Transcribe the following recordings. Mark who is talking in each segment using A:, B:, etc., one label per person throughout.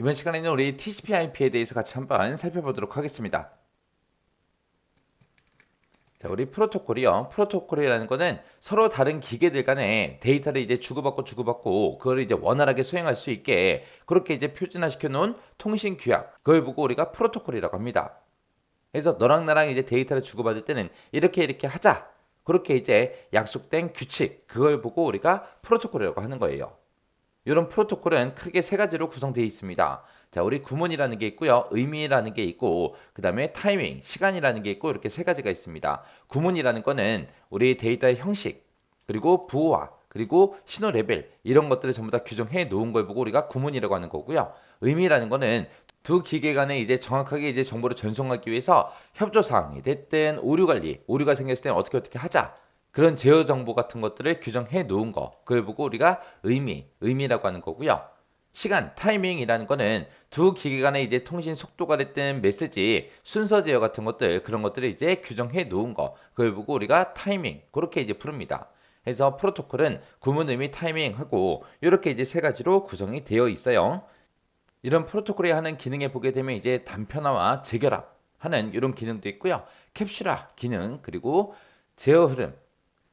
A: 이번 시간에는 우리 TCP/IP에 대해서 같이 한번 살펴보도록 하겠습니다. 자, 우리 프로토콜이요. 프로토콜이라는 거는 서로 다른 기계들 간에 데이터를 이제 주고받고 그걸 이제 원활하게 수행할 수 있게 그렇게 이제 표준화시켜 놓은 통신 규약. 그걸 보고 우리가 프로토콜이라고 합니다. 그래서 너랑 나랑 이제 데이터를 주고받을 때는 이렇게 하자. 그렇게 이제 약속된 규칙. 그걸 보고 우리가 프로토콜이라고 하는 거예요. 이런 프로토콜은 크게 세 가지로 구성되어 있습니다. 자, 우리 구문이라는 게 있고요. 의미라는 게 있고, 그 다음에 타이밍, 시간이라는 게 있고, 이렇게 세 가지가 있습니다. 구문이라는 거는 우리 데이터의 형식, 그리고 부호화, 그리고 신호 레벨, 이런 것들을 전부 다 규정해 놓은 걸 보고 우리가 구문이라고 하는 거고요. 의미라는 거는 두 기계 간에 이제 정확하게 이제 정보를 전송하기 위해서 협조 사항이 됐든 오류 관리, 오류가 생겼을 때는 어떻게 하자. 그런 제어 정보 같은 것들을 규정해 놓은 거. 그걸 보고 우리가 의미라고 하는 거고요. 시간, 타이밍이라는 거는 두 기계 간의 이제 통신 속도가 됐든 메시지, 순서 제어 같은 것들, 그런 것들을 이제 규정해 놓은 거. 그걸 보고 우리가 타이밍, 그렇게 이제 부릅니다. 그래서 프로토콜은 구문, 의미, 타이밍하고 이렇게 이제 세 가지로 구성이 되어 있어요. 이런 프로토콜이 하는 기능에 보게 되면 이제 단편화와 재결합 하는 이런 기능도 있고요. 캡슐화 기능, 그리고 제어 흐름,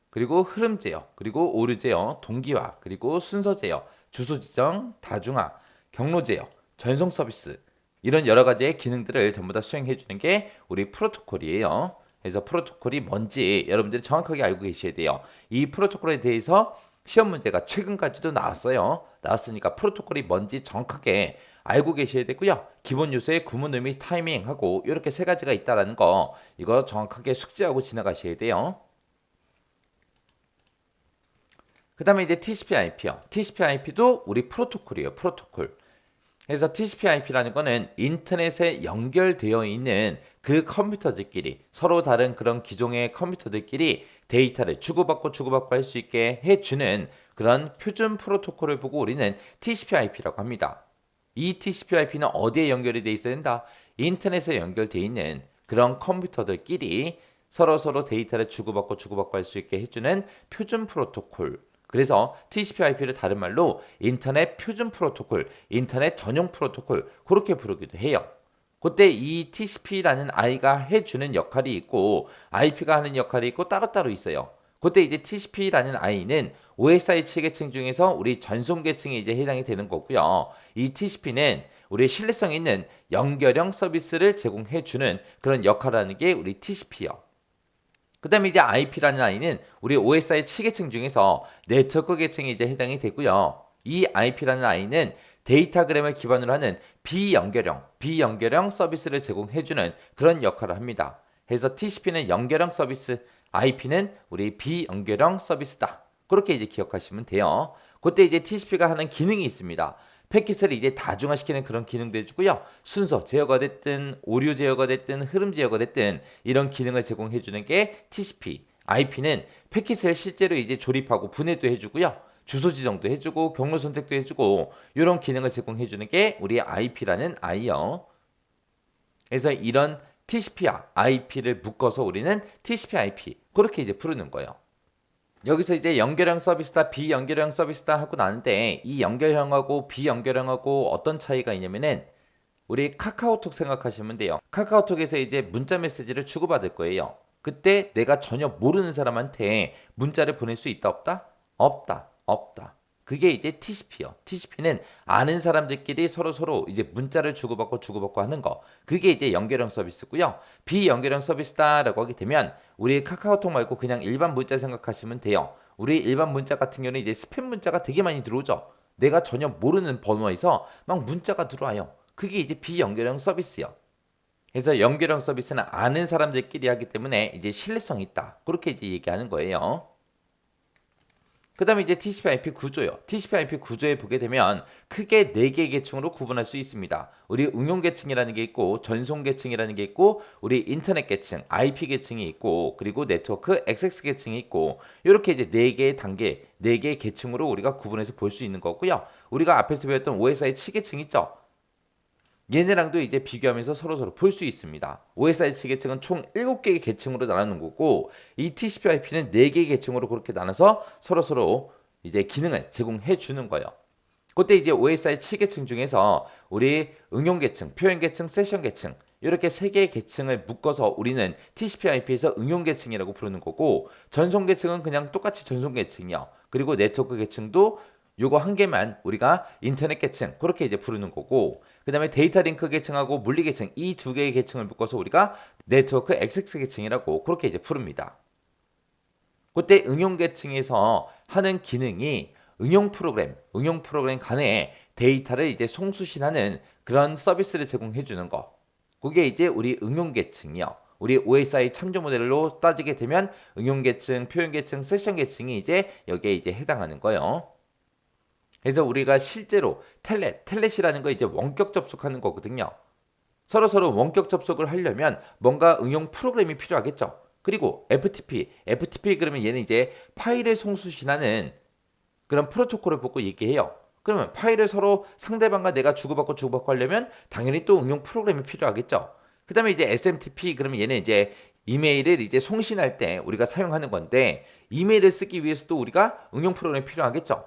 A: 그리고 흐름 제어, 그리고 오류 제어, 동기화, 그리고 순서 제어, 주소 지정, 다중화, 경로 제어, 전송 서비스 이런 여러 가지의 기능들을 전부 다 수행해 주는 게 우리 프로토콜이에요. 그래서 프로토콜이 뭔지 여러분들이 정확하게 알고 계셔야 돼요. 이 프로토콜에 대해서 시험 문제가 최근까지도 나왔어요. 나왔으니까 프로토콜이 뭔지 정확하게 알고 계셔야 되고요. 기본 요소의 구문, 의미, 타이밍하고 이렇게 세 가지가 있다라는 거 이거 정확하게 숙지하고 지나가셔야 돼요. 그 다음에 이제 TCP/IP요. TCP/IP도 우리 프로토콜이에요. 프로토콜. 그래서 TCP/IP라는 거는 인터넷에 연결되어 있는 그 컴퓨터들끼리 서로 다른 그런 기종의 컴퓨터들끼리 데이터를 주고받고 할 수 있게 해주는 그런 표준 프로토콜을 보고 우리는 TCP/IP라고 합니다. 이 TCP/IP는 어디에 연결이 돼 있어야 된다? 인터넷에 연결되어 있는 그런 컴퓨터들끼리 서로 데이터를 주고받고 할 수 있게 해주는 표준 프로토콜. 그래서 TCP/IP를 다른 말로 인터넷 표준 프로토콜, 인터넷 전용 프로토콜 그렇게 부르기도 해요. 그때 이 TCP라는 I가 해주는 역할이 있고 IP가 하는 역할이 있고 따로따로 있어요. 그때 이제 TCP라는 I는 OSI 7계층 중에서 우리 전송 계층에 이제 해당이 되는 거고요. 이 TCP는 우리 신뢰성 있는 연결형 서비스를 제공해주는 그런 역할을 하는 게 우리 TCP요. 그 다음에 이제 IP라는 I는 우리 OSI 7계층 중에서 네트워크 계층에 이제 해당이 되고요. 이 IP라는 I는 데이터그램을 기반으로 하는 비연결형 서비스를 제공해주는 그런 역할을 합니다. 그래서 TCP는 연결형 서비스, IP는 우리 비연결형 서비스다. 그렇게 이제 기억하시면 돼요. 그때 이제 TCP가 하는 기능이 있습니다. 패킷을 이제 다중화시키는 그런 기능도 해주고요. 순서 제어가 됐든 오류 제어가 됐든 흐름 제어가 됐든 이런 기능을 제공해 주는 게 TCP. IP는 패킷을 실제로 이제 조립하고 분해도 해주고요. 주소 지정도 해주고 경로 선택도 해주고 이런 기능을 제공해 주는 게 우리 IP라는 I요. 그래서 이런 TCP와 IP를 묶어서 우리는 TCP/IP 그렇게 이제 부르는 거예요. 여기서 이제 연결형 서비스다, 비연결형 서비스다 하고 나는데 이 연결형하고 비연결형하고 어떤 차이가 있냐면은 우리 카카오톡 생각하시면 돼요. 카카오톡에서 이제 문자 메시지를 주고받을 거예요. 그때 내가 전혀 모르는 사람한테 문자를 보낼 수 있다 없다? 없다. 그게 이제 TCP요. TCP는 아는 사람들끼리 서로 이제 문자를 주고받고 하는 거. 그게 이제 연결형 서비스고요. 비연결형 서비스다라고 하게 되면 우리 카카오톡 말고 그냥 일반 문자 생각하시면 돼요. 우리 일반 문자 같은 경우는 이제 스팸 문자가 되게 많이 들어오죠. 내가 전혀 모르는 번호에서 막 문자가 들어와요. 그게 이제 비연결형 서비스요. 그래서 연결형 서비스는 아는 사람들끼리 하기 때문에 이제 신뢰성이 있다. 그렇게 이제 얘기하는 거예요. 그 다음에 이제 TCP/IP 구조요. TCP/IP 구조에 보게 되면 크게 4개의 계층으로 구분할 수 있습니다. 우리 응용 계층이라는 게 있고 전송 계층이라는 게 있고 우리 인터넷 계층, IP 계층이 있고 그리고 네트워크 XX 계층이 있고 이렇게 이제 4개의 단계, 4개의 계층으로 우리가 구분해서 볼 수 있는 거고요. 우리가 앞에서 배웠던 OSI 7계층 있죠? 얘네랑도 이제 비교하면서 서로 볼 수 있습니다. OSI 계층은 총 7개의 계층으로 나누는 거고 이 TCP/IP는 4개의 계층으로 그렇게 나눠서 서로 이제 기능을 제공해 주는 거예요. 그때 이제 OSI 7계층 중에서 우리 응용 계층, 표현 계층, 세션 계층 이렇게 세 개의 계층을 묶어서 우리는 TCP/IP에서 응용 계층이라고 부르는 거고, 전송 계층은 그냥 똑같이 전송 계층이요. 그리고 네트워크 계층도 요거 한 개만 우리가 인터넷 계층 그렇게 이제 부르는 거고, 그 다음에 데이터 링크 계층하고 물리 계층 이 두 개의 계층을 묶어서 우리가 네트워크 XX 계층이라고 그렇게 이제 부릅니다. 그때 응용 계층에서 하는 기능이 응용 프로그램 간에 데이터를 이제 송수신하는 그런 서비스를 제공해 주는 거. 그게 이제 우리 응용 계층이요. 우리 OSI 참조 모델로 따지게 되면 응용 계층, 표현 계층, 세션 계층이 이제 여기에 이제 해당하는 거예요. 그래서 우리가 실제로 텔넷이라는 거 이제 원격 접속하는 거거든요. 서로 원격 접속을 하려면 뭔가 응용 프로그램이 필요하겠죠. 그리고 FTP 그러면 얘는 이제 파일을 송수신하는 그런 프로토콜을 보고 얘기해요. 그러면 파일을 서로 상대방과 내가 주고받고 하려면 당연히 또 응용 프로그램이 필요하겠죠. 그 다음에 이제 SMTP 그러면 얘는 이제 이메일을 이제 송신할 때 우리가 사용하는 건데, 이메일을 쓰기 위해서도 우리가 응용 프로그램이 필요하겠죠.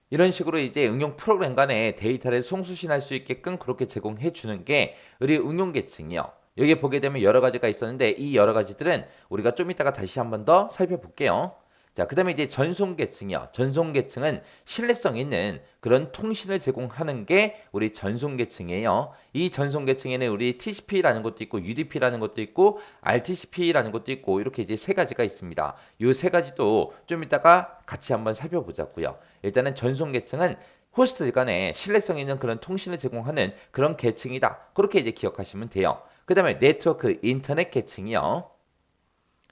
A: 이런 식으로 이제 응용 프로그램 간에 데이터를 송수신할 수 있게끔 그렇게 제공해 주는 게 우리 응용 계층이요. 여기 보게 되면 여러 가지가 있었는데 이 여러 가지들은 우리가 좀 이따가 다시 한번 더 살펴볼게요. 자, 그 다음에 이제 전송 계층이요. 전송 계층은 신뢰성 있는 그런 통신을 제공하는 게 우리 전송 계층이에요. 이 전송 계층에는 우리 TCP라는 것도 있고 UDP라는 것도 있고 RTCP라는 것도 있고 이렇게 이제 세 가지가 있습니다. 이 세 가지도 좀 이따가 같이 한번 살펴보자고요. 일단은 전송 계층은 호스트 간에 신뢰성 있는 그런 통신을 제공하는 그런 계층이다. 그렇게 이제 기억하시면 돼요. 그 다음에 네트워크 인터넷 계층이요.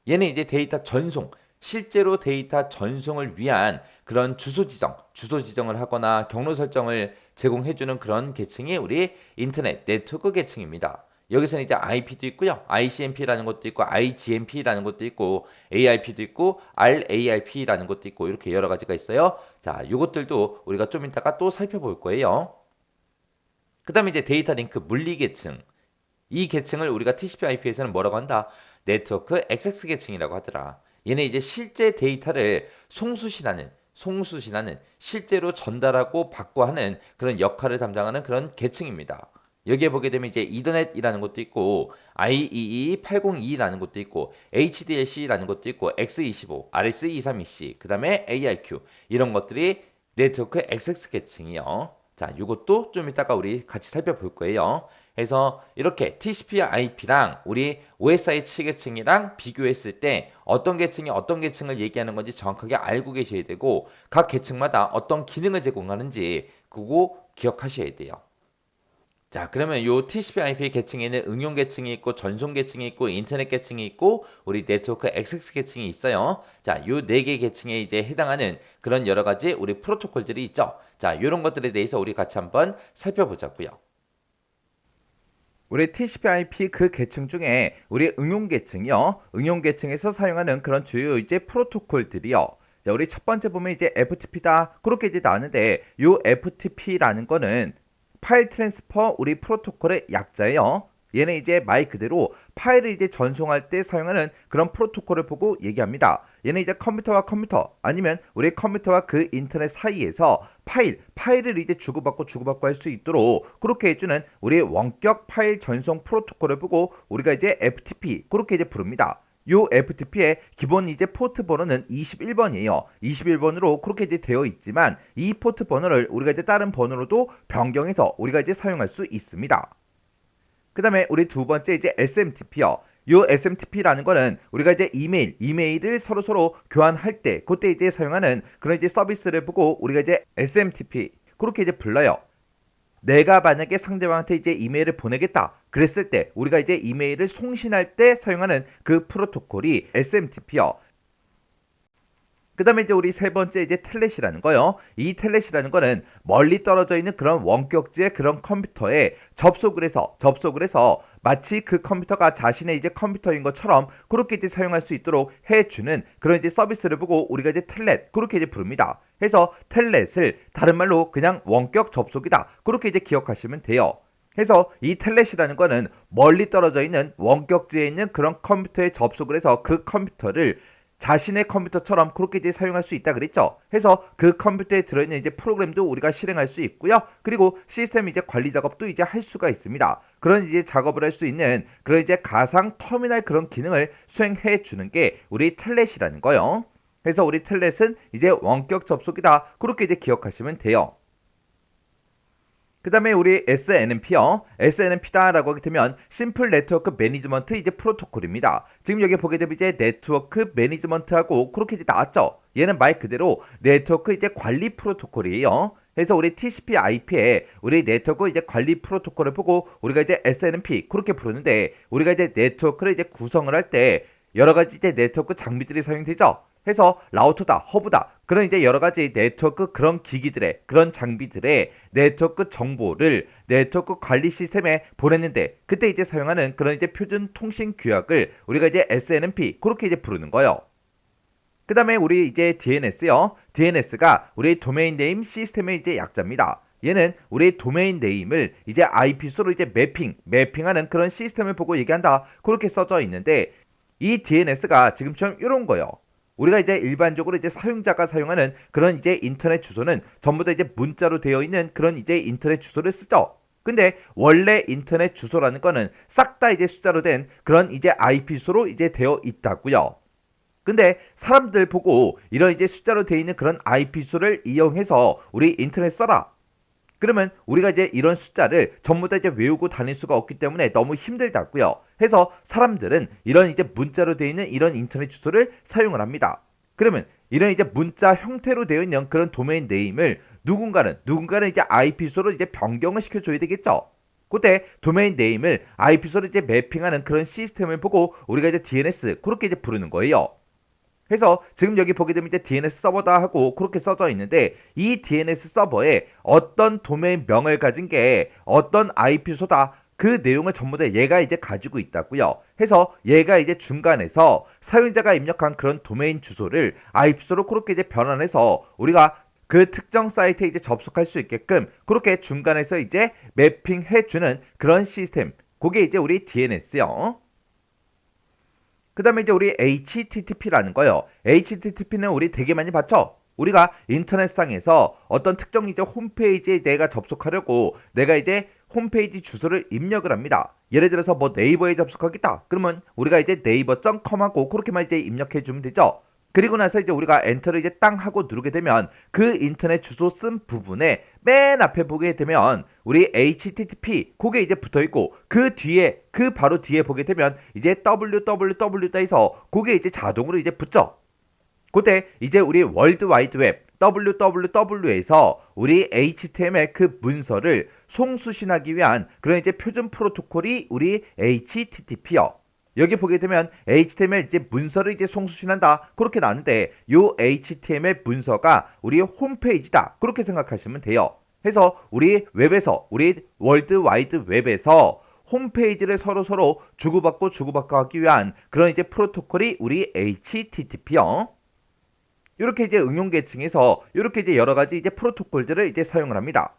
A: 얘는 이제 데이터 전송, 실제로 데이터 전송을 위한 그런 주소 지정을 하거나 경로 설정을 제공해주는 그런 계층이 우리 인터넷 네트워크 계층입니다. 여기서는 이제 IP도 있고요, ICMP라는 것도 있고, IGMP라는 것도 있고, ARP도 있고, RARP라는 것도 있고, 이렇게 여러 가지가 있어요. 자, 요것들도 우리가 좀 이따가 또 살펴볼 거예요. 그 다음에 이제 데이터 링크 물리 계층. 이 계층을 우리가 TCP/IP에서는 뭐라고 한다? 네트워크 XX 계층이라고 하더라. 얘는 이제 실제 데이터를 송수신하는 실제로 전달하고 받고 하는 그런 역할을 담당하는 그런 계층입니다. 여기에 보게 되면 이제 이더넷이라는 것도 있고, IEEE 802라는 것도 있고, HDLC라는 것도 있고, X25, RS232C, 그 다음에 ARQ 이런 것들이 네트워크 XX 계층이요. 자, 이것도 좀 이따가 우리 같이 살펴볼 거예요. 그래서 이렇게 TCP/IP랑 우리 OSI 7계층이랑 비교했을 때 어떤 계층이 어떤 계층을 얘기하는 건지 정확하게 알고 계셔야 되고, 각 계층마다 어떤 기능을 제공하는지 그거 기억하셔야 돼요. 자, 그러면 요 TCP/IP 계층에는 응용 계층이 있고, 전송 계층이 있고, 인터넷 계층이 있고, 우리 네트워크 XX 계층이 있어요. 자, 요 네 개 계층에 이제 해당하는 그런 여러 가지 우리 프로토콜들이 있죠. 자, 요런 것들에 대해서 우리 같이 한번 살펴보자고요. 우리 TCP/IP 그 계층 중에 우리 응용 계층이요. 응용 계층에서 사용하는 그런 주요 이제 프로토콜들이요. 자, 우리 첫 번째 보면 이제 FTP다. 그렇게 이제 나왔는데 요 FTP라는 거는 파일 트랜스퍼 우리 프로토콜의 약자예요. 얘는 이제 말 그대로 파일을 이제 전송할 때 사용하는 그런 프로토콜을 보고 얘기합니다. 얘는 이제 컴퓨터와 컴퓨터 아니면 우리 컴퓨터와 그 인터넷 사이에서 파일을 이제 주고받고 할 수 있도록 그렇게 해주는 우리 원격 파일 전송 프로토콜을 보고 우리가 이제 FTP 그렇게 이제 부릅니다. 요 FTP의 기본 이제 포트 번호는 21번이에요. 21번으로 그렇게 이제 되어 있지만 이 포트 번호를 우리가 이제 다른 번호로도 변경해서 우리가 이제 사용할 수 있습니다. 그 다음에 우리 두 번째 이제 SMTP요. 요 SMTP라는 거는 우리가 이제 이메일을 서로 교환할 때 그때 이제 사용하는 그런 이제 서비스를 보고 우리가 이제 SMTP 그렇게 이제 불러요. 내가 만약에 상대방한테 이제 이메일을 보내겠다 그랬을 때 우리가 이제 이메일을 송신할 때 사용하는 그 프로토콜이 SMTP요. 그 다음에 이제 우리 세 번째 이제 텔넷이라는 거요. 이 텔넷이라는 거는 멀리 떨어져 있는 그런 원격지의 그런 컴퓨터에 접속을 해서 마치 그 컴퓨터가 자신의 이제 컴퓨터인 것처럼 그렇게 이제 사용할 수 있도록 해주는 그런 이제 서비스를 보고 우리가 이제 텔넷 그렇게 이제 부릅니다. 해서 텔넷을 다른 말로 그냥 원격 접속이다 그렇게 이제 기억하시면 돼요. 해서 이 텔넷이라는 거는 멀리 떨어져 있는 원격지에 있는 그런 컴퓨터에 접속을 해서 그 컴퓨터를
B: 자신의 컴퓨터처럼 그렇게 이제 사용할 수 있다 그랬죠. 해서 그 컴퓨터에 들어있는 이제 프로그램도 우리가 실행할 수 있고요. 그리고 시스템 이제 관리 작업도 이제 할 수가 있습니다. 그런 이제 작업을 할 수 있는 그런 이제 가상 터미널 그런 기능을 수행해 주는 게 우리 텔넷이라는 거요. 그래서 우리 텔넷은 이제 원격 접속이다. 그렇게 이제 기억하시면 돼요. 그 다음에 우리 SNMP요. SNMP다라고 하게 되면 심플 네트워크 매니지먼트 이제 프로토콜입니다. 지금 여기 보게 되면 이제 네트워크 매니지먼트하고 그렇게 이제 나왔죠. 얘는 말 그대로 네트워크 이제 관리 프로토콜이에요. 그래서 우리 TCP/IP에 우리 네트워크 이제 관리 프로토콜을 보고 우리가 이제 SNMP 그렇게 부르는데 우리가 이제 네트워크를 이제 구성을 할 때 여러 가지 이제 네트워크 장비들이 사용되죠. 해서 라우터다, 허브다 그런 이제 여러 가지 네트워크 그런 기기들의 그런 장비들의 네트워크 정보를 네트워크 관리 시스템에 보냈는데 그때 이제 사용하는 그런 이제 표준 통신 규약을 우리가 이제 SNMP 그렇게 이제 부르는 거예요. 그 다음에 우리 이제 DNS요. DNS가 우리 도메인 네임 시스템의 이제 약자입니다. 얘는 우리 도메인 네임을 이제 IP수로 이제 매핑하는 그런 시스템을 보고 얘기한다. 그렇게 써져 있는데 이 DNS가 지금처럼 이런 거예요. 우리가 이제 일반적으로 이제 사용자가 사용하는 그런 이제 인터넷 주소는 전부 다 이제 문자로 되어 있는 그런 이제 인터넷 주소를 쓰죠. 근데 원래 인터넷 주소라는 거는 싹 다 이제 숫자로 된 그런 이제 IP수로 이제 되어 있다고요. 근데 사람들 보고 이런 이제 숫자로 되어 있는 그런 IP수를 이용해서 우리 인터넷 써라. 그러면 우리가 이제 이런 숫자를 전부 다 이제 외우고 다닐 수가 없기 때문에 너무 힘들다고요. 해서 사람들은 이런 이제 문자로 되어 있는 이런 인터넷 주소를 사용을 합니다. 그러면 이런 이제 문자 형태로 되어 있는 그런 도메인 네임을 누군가는 이제 IP수로 이제 변경을 시켜줘야 되겠죠. 그때 도메인 네임을 IP수로 이제 매핑하는 그런 시스템을 보고 우리가 이제 DNS 그렇게 이제 부르는 거예요. 그래서 지금 여기 보게 되면 이제 DNS 서버다 하고 그렇게 써져 있는데 이 DNS 서버에 어떤 도메인 명을 가진 게 어떤 IP소다 그 내용을 전부 다 얘가 이제 가지고 있다고요. 해서 얘가 이제 중간에서 사용자가 입력한 그런 도메인 주소를 IP소로 그렇게 이제 변환해서 우리가 그 특정 사이트에 이제 접속할 수 있게끔 그렇게 중간에서 이제 매핑해주는 그런 시스템. 그게 이제 우리 DNS요. 그 다음에 이제 우리 HTTP라는 거예요. HTTP는 우리 되게 많이 봤죠? 우리가 인터넷상에서 어떤 특정 이제 홈페이지에 내가 접속하려고 내가 이제 홈페이지 주소를 입력을 합니다. 예를 들어서 뭐 네이버에 접속하겠다. 그러면 우리가 이제 네이버.com 하고 그렇게만 이제 입력해 주면 되죠. 그리고 나서 이제 우리가 엔터를 이제 땅 하고 누르게 되면 그 인터넷 주소 쓴 부분에 맨 앞에 보게 되면 우리 HTTP 그게 이제 붙어 있고 그 뒤에 그 바로 뒤에 보게 되면 이제 www다 해서 그게 이제 자동으로 이제 붙죠. 그때 이제 우리 월드와이드웹 www에서 우리 HTML 그 문서를 송수신하기 위한 그런 이제 표준 프로토콜이 우리 HTTP요. 여기 보게 되면 HTML 이제 문서를 이제 송수신한다 그렇게 나왔는데 요 HTML 문서가 우리 홈페이지다 그렇게 생각하시면 돼요. 해서 우리 웹에서 우리 월드와이드 웹에서 홈페이지를 서로 주고받고 하기 위한 그런 이제 프로토콜이 우리 HTTP요. 이렇게 이제 응용 계층에서 이렇게 이제 여러 가지 이제 프로토콜들을 이제 사용을 합니다.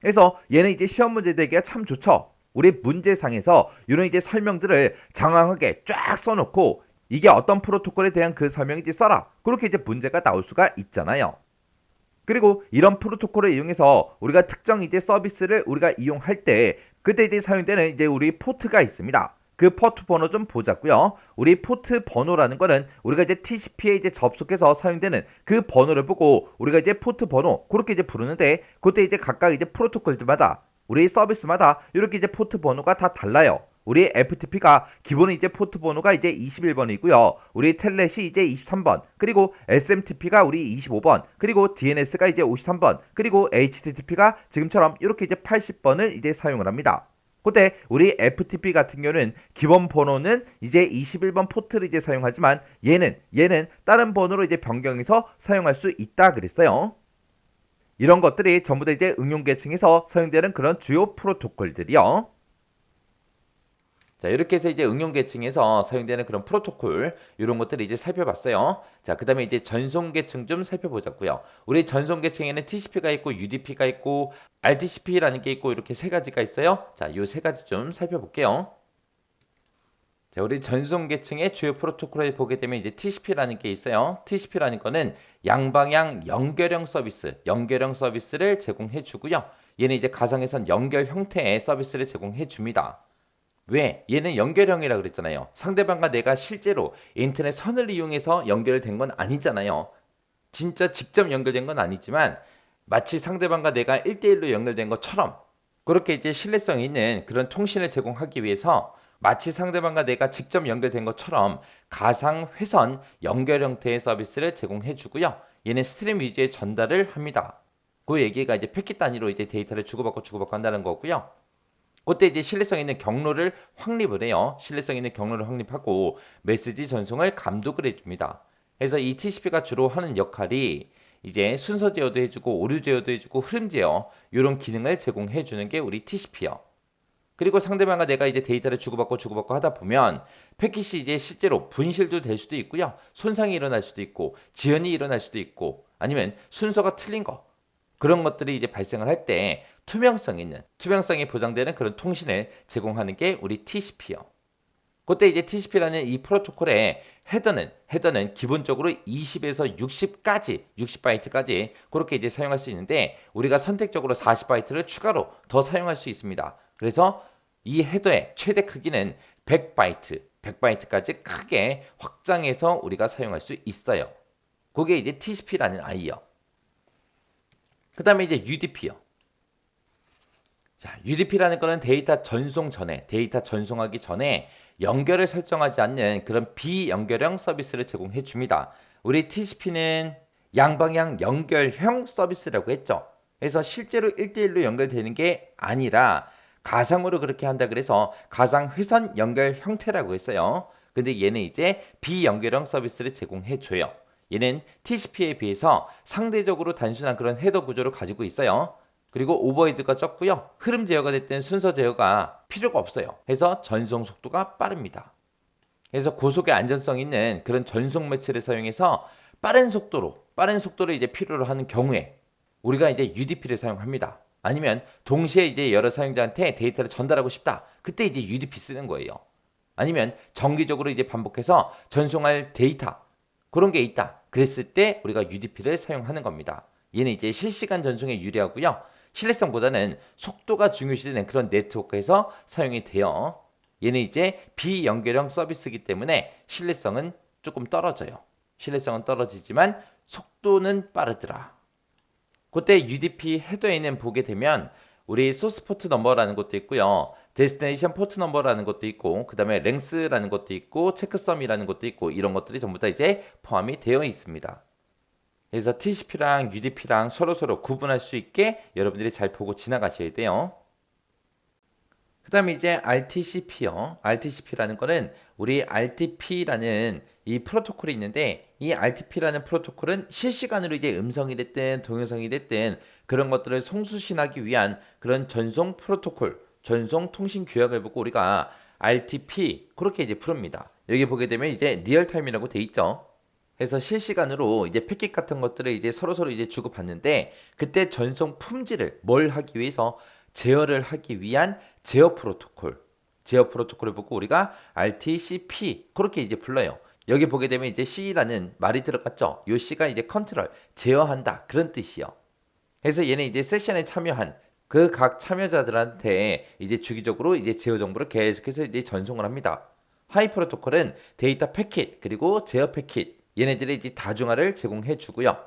B: 그래서 얘는 이제 시험 문제 되기가 참 좋죠. 우리 문제상에서 이런 이제 설명들을 장황하게 쫙 써놓고 이게 어떤 프로토콜에 대한 그 설명이 이제 써라. 그렇게 이제 문제가 나올 수가 있잖아요. 그리고 이런 프로토콜을 이용해서 우리가 특정 이제 서비스를 우리가 이용할 때 그때 이제 사용되는 이제 우리 포트가 있습니다. 그 포트 번호 좀 보자고요. 우리 포트 번호라는 거는 우리가 이제 TCP에 이제 접속해서 사용되는 그 번호를 보고 우리가 이제 포트 번호 그렇게 이제 부르는데 그때 이제 각각 이제 프로토콜들마다 우리 서비스마다 이렇게 이제 포트 번호가 다 달라요. 우리 FTP가 기본은 이제 포트 번호가 이제 21번이고요. 우리 텔넷이 이제 23번, 그리고 SMTP가 우리 25번, 그리고 DNS가 이제 53번, 그리고 HTTP가 지금처럼 이렇게 이제 80번을 이제 사용을 합니다. 그때 우리 FTP 같은 경우는 기본 번호는 이제 21번 포트를 이제 사용하지만 얘는 다른 번호로 이제 변경해서 사용할 수 있다 그랬어요. 이런 것들이 전부 다 이제 응용 계층에서 사용되는 그런 주요 프로토콜들이요.
A: 자, 이렇게 해서 이제 응용 계층에서 사용되는 그런 프로토콜 이런 것들을 이제 살펴봤어요. 자, 그다음에 이제 전송 계층 좀 살펴보자고요. 우리 전송 계층에는 TCP가 있고 UDP가 있고 RTCP라는 게 있고 이렇게 세 가지가 있어요. 자, 요 세 가지 좀 살펴볼게요. 자, 우리 전송 계층의 주요 프로토콜을 보게 되면 이제 TCP라는 게 있어요. TCP라는 거는 양방향 연결형 서비스, 연결형 서비스를 제공해 주고요. 얘는 이제 가상회선 연결 형태의 서비스를 제공해 줍니다. 왜? 얘는 연결형이라 그랬잖아요. 상대방과 내가 실제로 인터넷 선을 이용해서 연결된 건 아니잖아요. 진짜 직접 연결된 건 아니지만 마치 상대방과 내가 1대1로 연결된 것처럼 그렇게 이제 신뢰성 있는 그런 통신을 제공하기 위해서 마치 상대방과 내가 직접 연결된 것처럼 가상 회선 연결 형태의 서비스를 제공해 주고요. 얘는 스트림 위주의 전달을 합니다. 그 얘기가 이제 패킷 단위로 이제 데이터를 주고받고 한다는 거고요. 그때 이제 신뢰성 있는 경로를 확립을 해요. 신뢰성 있는 경로를 확립하고 메시지 전송을 감독을 해줍니다. 그래서 이 TCP가 주로 하는 역할이 이제 순서 제어도 해주고 오류 제어도 해주고 흐름 제어 이런 기능을 제공해주는 게 우리 TCP요. 그리고 상대방과 내가 이제 데이터를 주고받고 하다 보면 패킷이 이제 실제로 분실도 될 수도 있고요. 손상이 일어날 수도 있고 지연이 일어날 수도 있고 아니면 순서가 틀린 거 그런 것들이 이제 발생을 할 때 투명성이 보장되는 그런 통신을 제공하는 게 우리 TCP요. 그때 이제 TCP라는 이 프로토콜의 헤더는 기본적으로 20에서 60바이트까지 그렇게 이제 사용할 수 있는데 우리가 선택적으로 40바이트를 추가로 더 사용할 수 있습니다. 그래서 이 헤더의 최대 크기는 100바이트까지 크게 확장해서 우리가 사용할 수 있어요. 그게 이제 TCP라는 아이요. 그 다음에 이제 UDP요. 자, UDP라는 거는 데이터 전송하기 전에 연결을 설정하지 않는 그런 비연결형 서비스를 제공해 줍니다. 우리 TCP는 양방향 연결형 서비스라고 했죠. 그래서 실제로 1대1로 연결되는 게 아니라 가상으로 그렇게 한다 그래서 가상 회선 연결 형태라고 했어요. 근데 얘는 이제 비연결형 서비스를 제공해 줘요. 얘는 TCP에 비해서 상대적으로 단순한 그런 헤더 구조를 가지고 있어요. 그리고 오버헤드가 적고요. 흐름 제어가 됐든 순서 제어가 필요가 없어요. 그래서 전송 속도가 빠릅니다. 그래서 고속의 안전성 있는 그런 전송 매체를 사용해서 빠른 속도를 이제 필요로 하는 경우에 우리가 이제 UDP를 사용합니다. 아니면 동시에 이제 여러 사용자한테 데이터를 전달하고 싶다. 그때 이제 UDP 쓰는 거예요. 아니면 정기적으로 이제 반복해서 전송할 데이터 그런 게 있다. 그랬을 때 우리가 UDP를 사용하는 겁니다. 얘는 이제 실시간 전송에 유리하고요. 신뢰성보다는 속도가 중요시되는 그런 네트워크에서 사용이 돼요. 얘는 이제 비연결형 서비스이기 때문에 신뢰성은 조금 떨어져요. 신뢰성은 떨어지지만 속도는 빠르더라. 그때 UDP 헤더에는 보게 되면 우리 소스 포트 넘버라는 것도 있고요. 데스티네이션 포트 넘버라는 것도 있고 그 다음에 랭스라는 것도 있고 체크썸이라는 것도 있고 이런 것들이 전부 다 이제 포함이 되어 있습니다. 그래서 TCP랑 UDP랑 서로 구분할 수 있게 여러분들이 잘 보고 지나가셔야 돼요. 그 다음에 이제 RTCP요. RTCP라는 거는 우리 RTP라는 이 프로토콜이 있는데 이 RTP라는 프로토콜은 실시간으로 이제 음성이 됐든 동영상이 됐든 그런 것들을 송수신하기 위한 그런 전송 프로토콜, 전송 통신 규약을 보고 우리가 RTP 그렇게 이제 부릅니다. 여기 보게 되면 이제 리얼타임이라고 돼 있죠. 그래서 실시간으로 이제 패킷 같은 것들을 이제 서로 이제 주고받는데 그때 전송 품질을 뭘 하기 위해서 제어를 하기 위한 제어 프로토콜을 보고 우리가 RTCP 그렇게 이제 불러요. 여기 보게 되면 이제 C라는 말이 들어갔죠. 요 C가 이제 컨트롤, 제어한다 그런 뜻이요. 그래서 얘는 이제 세션에 참여한 그 각 참여자들한테 이제 주기적으로 이제 제어 정보를 계속해서 이제 전송을 합니다. 하이 프로토콜은 데이터 패킷 그리고 제어 패킷 얘네들의 이제 다중화를 제공해 주고요.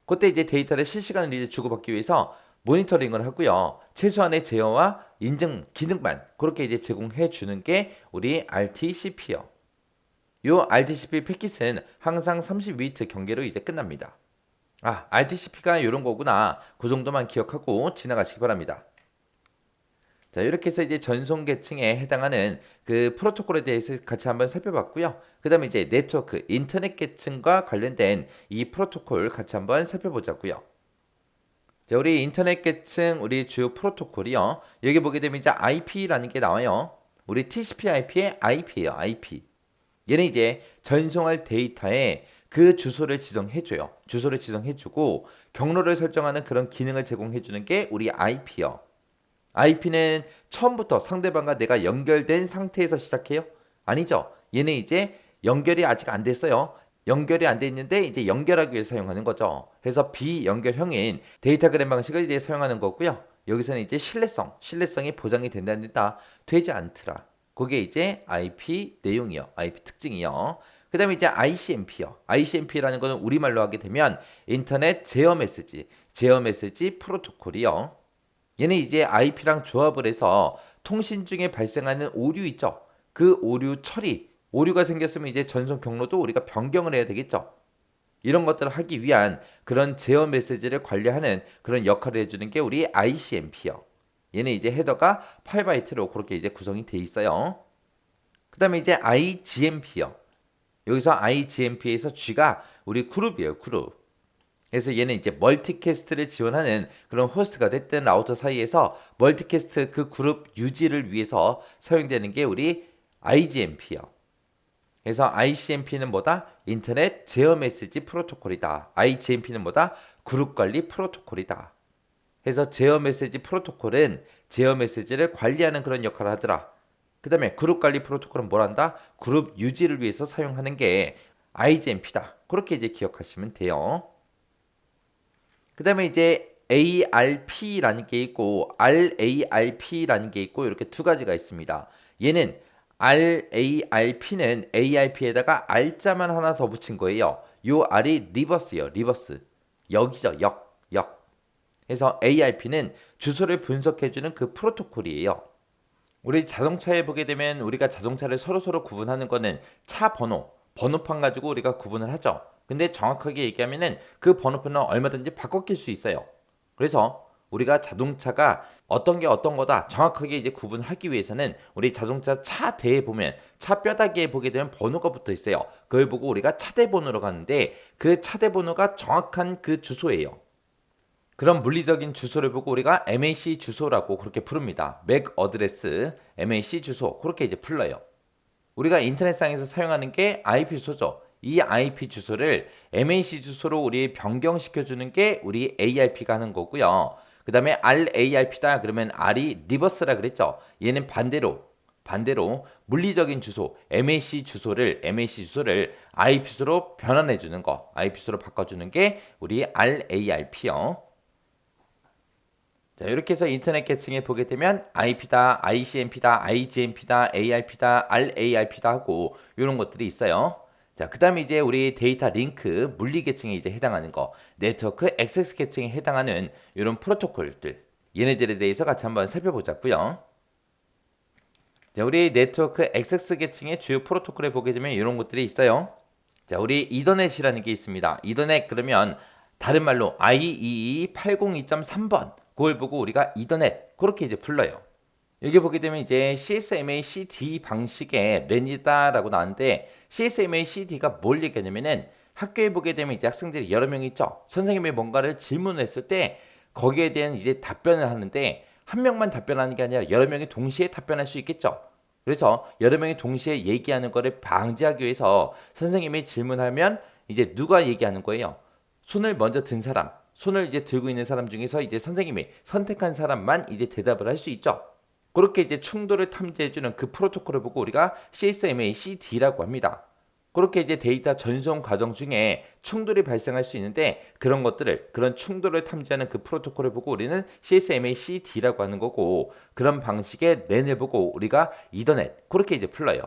A: 그때 이제 데이터를 실시간으로 이제 주고받기 위해서 모니터링을 하고요. 최소한의 제어와 인증 기능만 그렇게 이제 제공해 주는 게 우리 RTCP요. 요 RTCP 패킷은 항상 30위트 경계로 이제 끝납니다. 아, RTCP가 이런 거구나. 그 정도만 기억하고 지나가시기 바랍니다. 자, 이렇게 해서 이제 전송 계층에 해당하는 그 프로토콜에 대해서 같이 한번 살펴봤고요. 그 다음에 이제 네트워크, 인터넷 계층과 관련된 이 프로토콜 같이 한번 살펴보자고요. 자, 우리 인터넷 계층, 우리 주요 프로토콜이요. 여기 보게 되면 이제 IP라는 게 나와요. 우리 TCP/IP의 IP예요, IP. 얘는 이제 전송할 데이터에 그 주소를 지정해줘요. 주소를 지정해주고 경로를 설정하는 그런 기능을 제공해주는 게 우리 IP요. IP는 처음부터 상대방과 내가 연결된 상태에서 시작해요. 아니죠. 얘는 이제 연결이 아직 안 됐어요. 연결이 안 돼 있는데 이제 연결하기 위해 사용하는 거죠. 그래서 비연결형인 데이터그램 방식을 이제 사용하는 거고요. 여기서는 이제 신뢰성이 보장이 된다, 되지 않더라. 그게 이제 IP 내용이요. IP 특징이요. 그 다음에 이제 ICMP요. ICMP라는 거는 우리말로 하게 되면 인터넷 제어 메시지 프로토콜이요. 얘는 이제 IP랑 조합을 해서 통신 중에 발생하는 오류 있죠. 그 오류 처리, 오류가 생겼으면 이제 전송 경로도 우리가 변경을 해야 되겠죠. 이런 것들을 하기 위한 그런 제어 메시지를 관리하는 그런 역할을 해주는 게 우리 ICMP요. 얘는 이제 헤더가 8바이트로 그렇게 이제 구성이 돼 있어요. 그 다음에 이제 IGMP요. 여기서 IGMP에서 G가 우리 그룹이에요, 그룹. 그래서 얘는 이제 멀티캐스트를 지원하는 그런 호스트가 됐든 라우터 사이에서 멀티캐스트 그 그룹 유지를 위해서 사용되는 게 우리 IGMP요. 그래서 ICMP는 뭐다? 인터넷 제어 메시지 프로토콜이다. IGMP는 뭐다? 그룹 관리 프로토콜이다. 그래서 제어 메시지 프로토콜은 제어 메시지를 관리하는 그런 역할을 하더라. 그 다음에 그룹 관리 프로토콜은 뭘 한다? 그룹 유지를 위해서 사용하는 게 IGMP다. 그렇게 이제 기억하시면 돼요. 그 다음에 이제 ARP라는 게 있고 RARP라는 게 있고 이렇게 두 가지가 있습니다. 얘는 RARP는 ARP에다가 R자만 하나 더 붙인 거예요. 요 R이 리버스예요. 리버스. 역이죠. 역. 그래서 ARP는 주소를 분석해주는 그 프로토콜이에요. 우리 자동차에 보게 되면 우리가 자동차를 서로 구분하는 거는 차 번호판 가지고 우리가 구분을 하죠. 근데 정확하게 얘기하면은 그 번호판은 얼마든지 바꿔 낄 수 있어요. 그래서 우리가 자동차가 어떤 게 어떤 거다 정확하게 이제 구분하기 위해서는 우리 자동차 차대에 보면 차 뼈다귀에 보게 되면 번호가 붙어 있어요. 그걸 보고 우리가 차대 번호로 가는데 그 차대 번호가 정확한 그 주소예요. 그런 물리적인 주소를 보고 우리가 MAC 주소라고 그렇게 부릅니다. 맥 어드레스, MAC 주소 그렇게 이제 불러요. 우리가 인터넷상에서 사용하는 게 IP 주소죠. 이 IP 주소를 MAC 주소로 우리 변경시켜주는 게 우리 ARP가 하는 거고요. 그 다음에 RARP다 그러면 R이 리버스라 그랬죠. 얘는 반대로 물리적인 주소 MAC 주소를 IP 주소로 변환해 주는 거, IP 주소로 바꿔주는 게 우리 RARP요. 자, 이렇게 해서 인터넷 계층에 보게 되면 IP다, ICMP다, IGMP다, ARP다, RARP다 하고 이런 것들이 있어요. 자, 그 다음에 이제 우리 데이터 링크 물리 계층에 이제 해당하는 거, 네트워크 액세스 계층에 해당하는 이런 프로토콜들, 얘네들에 대해서 같이 한번 살펴보자고요. 자, 우리 네트워크 액세스 계층의 주요 프로토콜에 보게 되면 이런 것들이 있어요. 자, 우리 이더넷이라는 게 있습니다. 이더넷 그러면 다른 말로 IEEE 802.3번 그걸 보고 우리가 이더넷 그렇게 이제 불러요. 여기 보게 되면 이제 CSMA CD 방식의 랜이다라고 나왔는데 CSMA CD가 뭘 얘기하냐면은 학교에 보게 되면 이제 학생들이 여러 명 있죠. 선생님이 뭔가를 질문을 했을 때 거기에 대한 이제 답변을 하는데 한 명만 답변하는 게 아니라 여러 명이 동시에 답변할 수 있겠죠. 그래서 여러 명이 동시에 얘기하는 거를 방지하기 위해서 선생님이 질문하면 이제 누가 얘기하는 거예요? 손을 먼저 든 사람, 손을 이제 들고 있는 사람 중에서 이제 선생님이 선택한 사람만 이제 대답을 할 수 있죠. 그렇게 이제 충돌을 탐지해주는 그 프로토콜을 보고 우리가 CSMA CD라고 합니다. 그렇게 이제 데이터 전송 과정 중에 충돌이 발생할 수 있는데 그런 충돌을 탐지하는 그 프로토콜을 보고 우리는 CSMA CD라고 하는 거고 그런 방식의 랜을 보고 우리가 이더넷 그렇게 이제 불러요.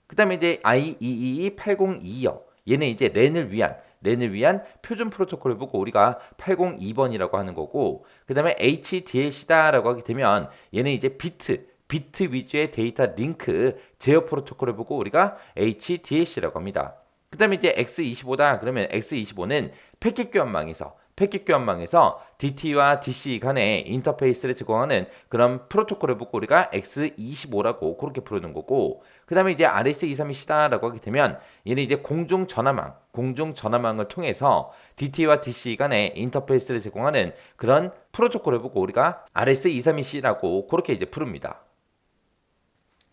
A: 그 다음에 이제 IEEE 802요. 얘는 이제 랜을 위한 표준 프로토콜을 보고 우리가 802번이라고 하는 거고 그 다음에 HDLC다라고 하게 되면 얘는 이제 비트 위주의 데이터 링크 제어 프로토콜을 보고 우리가 HDLC라고 합니다. 그 다음에 이제 X25다 그러면 X25는 패킷 교환망에서 DT와 DC 간의 인터페이스를 제공하는 그런 프로토콜을 보고 우리가 X25라고 그렇게 부르는 거고 그 다음에 이제 RS232C다라고 하게 되면 얘는 이제 공중전화망을 통해서 DT와 DC 간의 인터페이스를 제공하는 그런 프로토콜을 보고 우리가 RS232C라고 그렇게 이제 부릅니다.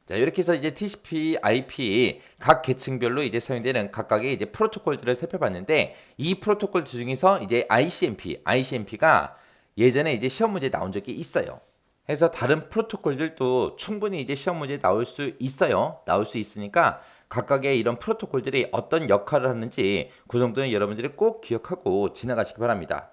A: 자, 이렇게 해서 이제 TCP, IP 각 계층별로 이제 사용되는 각각의 이제 프로토콜들을 살펴봤는데 이 프로토콜 중에서 이제 ICMP가 예전에 이제 시험 문제에 나온 적이 있어요. 해서 다른 프로토콜들도 충분히 이제 시험 문제에 나올 수 있어요. 나올 수 있으니까 각각의 이런 프로토콜들이 어떤 역할을 하는지 그 정도는 여러분들이 꼭 기억하고 지나가시기 바랍니다.